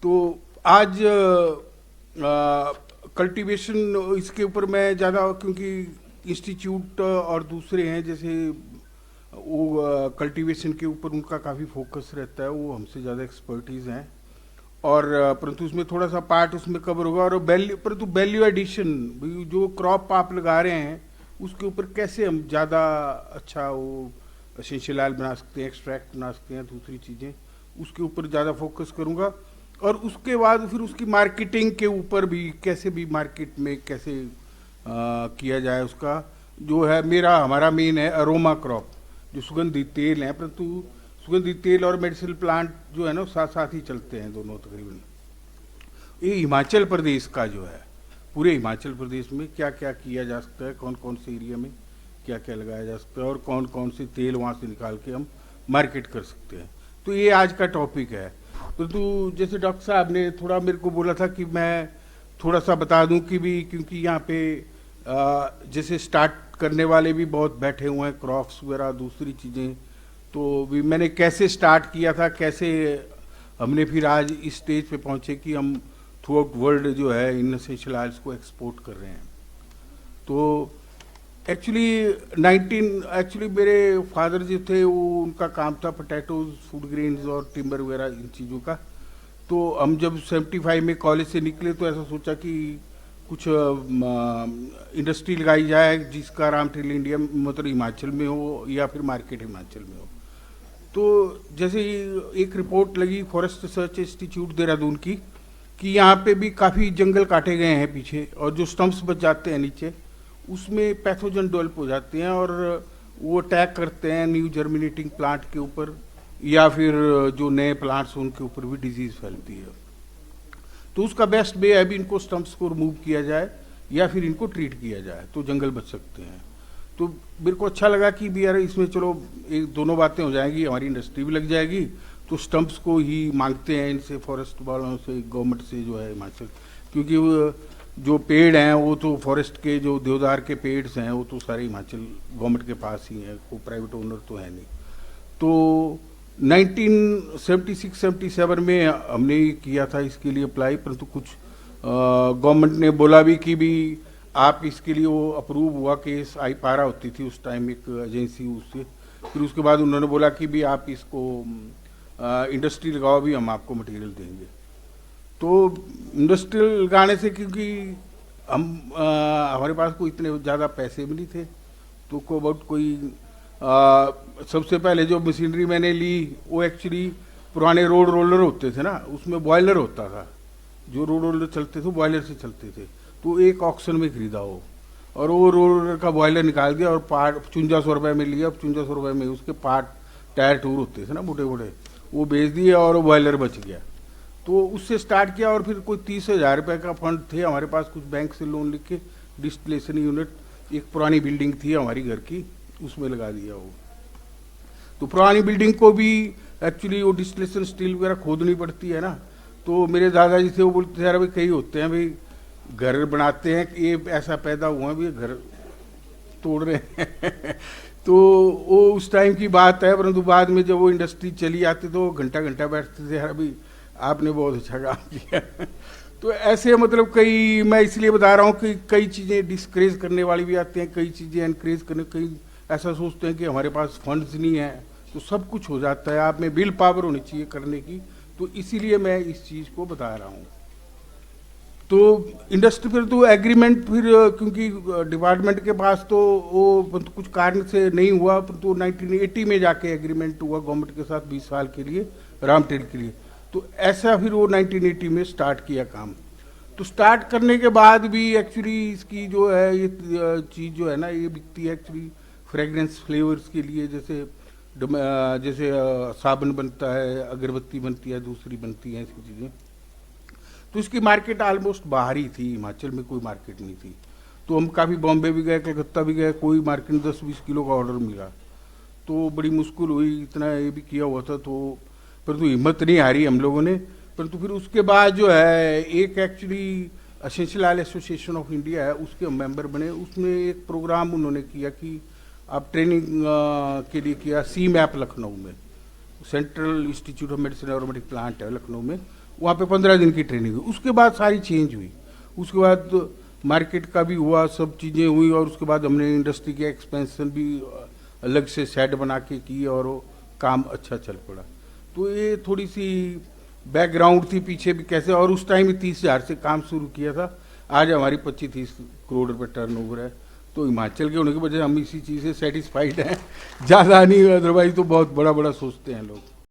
तो आज कल्टीवेशन इसके ऊपर मैं ज़्यादा, क्योंकि इंस्टीट्यूट और दूसरे हैं जैसे वो कल्टीवेशन के ऊपर उनका काफ़ी फोकस रहता है, वो हमसे ज़्यादा एक्सपर्टीज़ हैं। और परंतु उसमें थोड़ा सा पार्ट उसमें कवर होगा। और वैल्यू, परंतु वैल्यू एडिशन, जो क्रॉप आप लगा रहे हैं उसके ऊपर कैसे हम ज़्यादा अच्छा वो एसेंशियल ऑयल बना सकते हैं, एक्सट्रैक्ट बना सकते हैं, दूसरी चीज़ें, उसके ऊपर ज़्यादा फोकस करूँगा। और उसके बाद फिर उसकी मार्केटिंग के ऊपर भी, कैसे भी मार्केट में कैसे किया जाए उसका, जो है हमारा मेन है अरोमा क्रॉप, जो सुगंधी तेल हैं। परंतु सुगंधी तेल और मेडिसिनल प्लांट जो है ना साथ साथ ही चलते हैं दोनों तकरीबन। ये हिमाचल प्रदेश का जो है, पूरे हिमाचल प्रदेश में क्या क्या किया जा सकता है, कौन कौन से एरिया में क्या क्या लगाया जा सकता है और कौन कौन से तेल वहाँ से निकाल के हम मार्केट कर सकते हैं, तो ये आज का टॉपिक है। परंतु जैसे डॉक्टर साहब ने थोड़ा मेरे को बोला था कि मैं थोड़ा सा बता दूं कि भी, क्योंकि यहाँ पे जैसे स्टार्ट करने वाले भी बहुत बैठे हुए हैं, क्रॉप्स वगैरह दूसरी चीज़ें, तो भी मैंने कैसे स्टार्ट किया था, कैसे हमने फिर आज इस स्टेज पे पहुँचे कि हम थ्रू आउट वर्ल्ड जो है इन एसेंशियल ऑयल्स को एक्सपोर्ट कर रहे हैं। तो एक्चुअली मेरे फादर जो थे वो, उनका काम था पोटैटोज, फूड ग्रेन्स और टिम्बर वगैरह इन चीज़ों का। तो हम जब 75 में कॉलेज से निकले तो ऐसा सोचा कि कुछ इंडस्ट्री लगाई जाए जिसका रॉ मटेरियल इंडिया मतलब हिमाचल में हो या फिर मार्केट हिमाचल में हो। तो जैसे ही एक रिपोर्ट लगी फॉरेस्ट रिसर्च इंस्टीट्यूट देहरादून की कि यहाँ पे भी काफ़ी जंगल काटे गए हैं पीछे, और जो स्टम्प्स बच जाते हैं नीचे उसमें पैथोजन डेवलप हो जाते हैं और वो अटैक करते हैं न्यू जर्मिनेटिंग प्लांट के ऊपर, या फिर जो नए प्लांट्स उनके ऊपर भी डिजीज फैलती है। तो उसका बेस्ट वे है भी इनको स्टम्प्स को रिमूव किया जाए या फिर इनको ट्रीट किया जाए, तो जंगल बच सकते हैं। तो मेरे को अच्छा लगा कि भी यार इसमें चलो एक दोनों बातें हो जाएंगी, हमारी इंडस्ट्री भी लग जाएगी। तो स्टम्प्स को ही मांगते हैं इनसे, फॉरेस्ट वालों से, गवर्नमेंट से जो है हिमाचल, क्योंकि वो जो पेड़ हैं वो तो फॉरेस्ट के जो देवदार के पेड़ हैं वो तो सारे हिमाचल गवर्नमेंट के पास ही हैं, कोई प्राइवेट ओनर तो है नहीं। तो 1976-77 में हमने किया था इसके लिए अप्लाई, परंतु कुछ गवर्नमेंट ने बोला भी कि भी आप इसके लिए, वो अप्रूव हुआ, केस आई पारा होती थी उस टाइम एक एजेंसी, उससे फिर उसके बाद उन्होंने बोला कि भी आप इसको इंडस्ट्री लगाओ, भी हम आपको मटेरियल देंगे। तो इंडस्ट्रियल लगाने से, क्योंकि हमारे पास कोई इतने ज़्यादा पैसे भी नहीं थे, तो को अबाउट कोई सबसे पहले जो मशीनरी मैंने ली वो एक्चुअली पुराने रोड रोलर होते थे ना, उसमें बॉयलर होता था, जो रोड रोलर चलते थे बॉयलर से चलते थे। तो एक ऑक्शन में खरीदा वो, और वो रोड रोलर का बॉयलर निकाल दिया और पार्ट 5500 रुपये में लिया। 5500 रुपये में उसके पार्ट टायर टूर होते थे ना बूढ़े बूढ़े, वो बेच दिए और वो बॉयलर बच गया। तो उससे स्टार्ट किया और फिर कोई 30,000 रुपये का फंड थे हमारे पास, कुछ बैंक से लोन लिख के डिस्टिलेशन यूनिट, एक पुरानी बिल्डिंग थी हमारी घर की, उसमें लगा दिया वो। तो पुरानी बिल्डिंग को भी एक्चुअली वो डिस्टिलेशन स्टील वगैरह खोदनी पड़ती है ना, तो मेरे दादाजी थे वो बोलते थे, अरे भाई कई होते हैं भाई घर बनाते हैं, ये ऐसा पैदा हुआ है भाई घर तोड़ रहे हैं तो वो उस टाइम की बात है। परंतु बाद में जब वो इंडस्ट्री चली आती तो घंटा घंटा बैठते थे, अभी आपने बहुत अच्छा काम किया तो ऐसे मतलब कई, मैं इसलिए बता रहा हूँ कि कई चीज़ें डिस्करेज करने वाली भी आती हैं, कई चीज़ें एनकरेज करने, कई ऐसा सोचते हैं कि हमारे पास फंड्स नहीं है तो सब कुछ हो जाता है, आप में विल पावर होनी चाहिए करने की। तो इसीलिए मैं इस चीज़ को बता रहा हूँ। तो इंडस्ट्री फिर तो एग्रीमेंट, फिर क्योंकि डिपार्टमेंट के पास तो वो कुछ कारण से नहीं हुआ, तो 1980 में जाके एग्रीमेंट हुआ गवर्नमेंट के साथ 20 साल के लिए रॉ मटेरियल के लिए। तो ऐसा फिर वो 1980 में स्टार्ट किया काम। तो स्टार्ट करने के बाद भी एक्चुअली इसकी जो है ये चीज़ जो है ना, ये बिकती है एक्चुअली फ्रेगरेंस फ्लेवर्स के लिए, जैसे साबुन बनता है, अगरबत्ती बनती है, दूसरी बनती है ऐसी चीज़ें। तो इसकी मार्केट ऑलमोस्ट बाहर ही थी, हिमाचल में कोई मार्केट नहीं थी। तो हम काफ़ी बॉम्बे भी गए, कलकत्ता भी गए, कोई मार्केट में 10-20 किलो का ऑर्डर मिला, तो बड़ी मुश्किल हुई, इतना ये भी किया हुआ था। तो परंतु हिम्मत नहीं हारी हम लोगों ने। परंतु फिर उसके बाद जो है एक actually essential oil association of India है, उसके मेंबर बने। उसमें एक प्रोग्राम उन्होंने किया कि आप ट्रेनिंग के लिए किया, सी मैप लखनऊ में, central institute of medicine aromatic plant है लखनऊ में, वहाँ पे 15 दिन की ट्रेनिंग हुई। उसके बाद सारी चेंज हुई, उसके बाद मार्केट का भी हुआ, सब चीज़ें हुई, और उसके बाद हमने इंडस्ट्री के एक्सपेंशन भी अलग से शेड बना के की और वो काम अच्छा चल पड़ा। तो ये थोड़ी सी बैकग्राउंड थी पीछे भी कैसे, और उस टाइम 30,000 से काम शुरू किया था, आज हमारी 25-30 करोड़ रुपये टर्नओवर है। तो हिमाचल के होने की वजह से हम इसी चीज़ से सेटिस्फाइड हैं, ज़्यादा नहीं, अदरवाइज तो बहुत बड़ा बड़ा सोचते हैं लोग।